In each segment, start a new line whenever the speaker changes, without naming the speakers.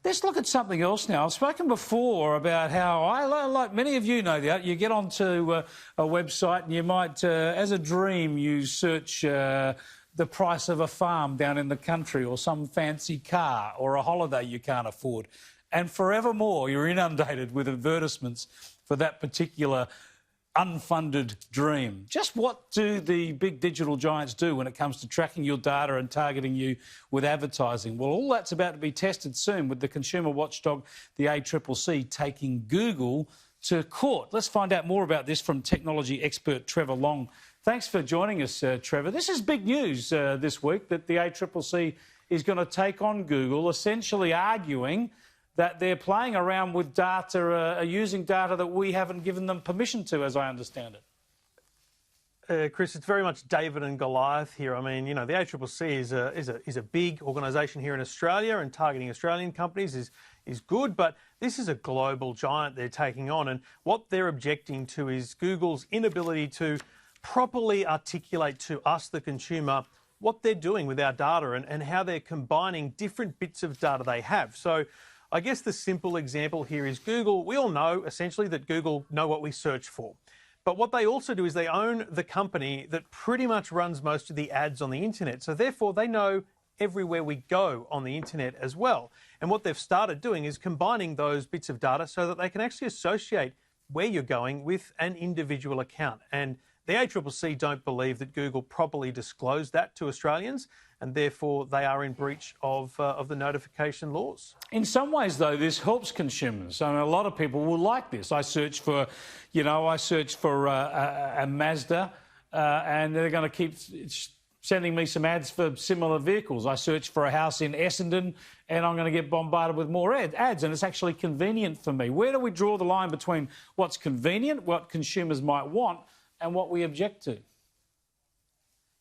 Let's look at something else now. I've spoken before about how, like many of you know that, you get onto a website and you might, as a dream, you search the price of a farm down in the country or some fancy car or a holiday you can't afford. And forevermore, you're inundated with advertisements for that particular unfunded dream. Just what do the big digital giants do when it comes to tracking your data and targeting you with advertising? Well, all that's about to be tested soon with the consumer watchdog, the ACCC, taking Google to court. Let's find out more about this from technology expert Trevor Long. Thanks for joining us, Trevor. This is big news this week that the ACCC is going to take on Google, essentially arguing that they're playing around with data, using data that we haven't given them permission to, as I understand it.
Chris, it's very much David and Goliath here. I mean, you know, the ACCC is a big organisation here in Australia, and targeting Australian companies is good, but this is a global giant they're taking on, and what they're objecting to is Google's inability to properly articulate to us, the consumer, what they're doing with our data and how they're combining different bits of data they have. So I guess the simple example here is Google. We all know, essentially, that Google know what we search for. But what they also do is they own the company that pretty much runs most of the ads on the internet. So therefore, they know everywhere we go on the internet as well. And what they've started doing is combining those bits of data so that they can actually associate where you're going with an individual account. And the ACCC don't believe that Google properly disclosed that to Australians, and therefore they are in breach of the notification laws.
In some ways, though, this helps consumers. I mean, a lot of people will like this. I search for, a Mazda, and they're going to keep sending me some ads for similar vehicles. I search for a house in Essendon, and I'm going to get bombarded with more ads, and it's actually convenient for me. Where do we draw the line between what's convenient, what consumers might want, and what we object to?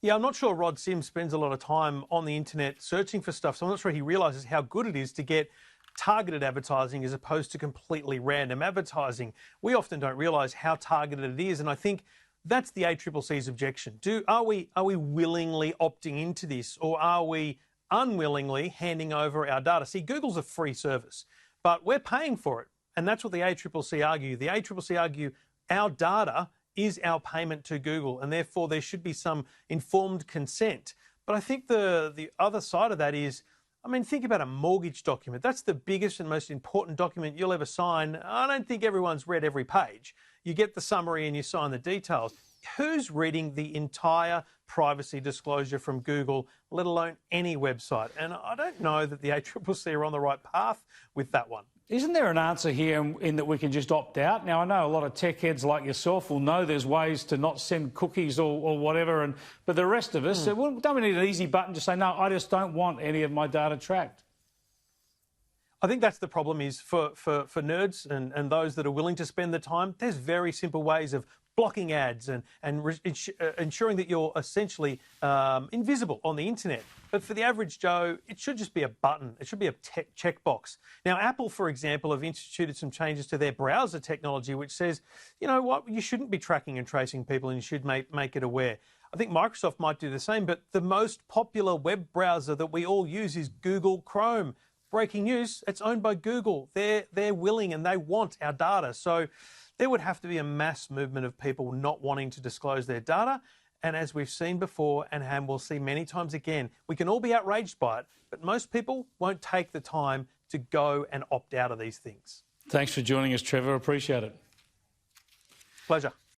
Yeah, I'm not sure Rod Sims spends a lot of time on the internet searching for stuff, so I'm not sure he realises how good it is to get targeted advertising as opposed to completely random advertising. We often don't realise how targeted it is, and I think that's the ACCC's objection. Are we willingly opting into this, or are we unwillingly handing over our data? See, Google's a free service, but we're paying for it, and that's what the ACCC argue. The ACCC argue our data is our payment to Google, and therefore there should be some informed consent. But I think the other side of that is, I mean, think about a mortgage document. That's the biggest and most important document you'll ever sign. I don't think everyone's read every page. You get the summary and you sign the details. Who's reading the entire privacy disclosure from Google, let alone any website? And I don't know that the ACCC are on the right path with that one.
Isn't there an answer here in that we can just opt out? Now, I know a lot of tech heads like yourself will know there's ways to not send cookies or whatever, but the rest of us, don't we need an easy button to say, no, I just don't want any of my data tracked?
I think that's the problem is for nerds and those that are willing to spend the time, there's very simple ways of blocking ads and ensuring that you're essentially invisible on the internet. But for the average Joe, it should just be a button. It should be a checkbox. Now, Apple, for example, have instituted some changes to their browser technology, which says, you know what, you shouldn't be tracking and tracing people and you should make it aware. I think Microsoft might do the same, but the most popular web browser that we all use is Google Chrome. Breaking news, it's owned by Google. They're willing and they want our data. So there would have to be a mass movement of people not wanting to disclose their data. And as we've seen before, and we'll see many times again, we can all be outraged by it, but most people won't take the time to go and opt out of these things.
Thanks for joining us, Trevor. Appreciate it.
Pleasure.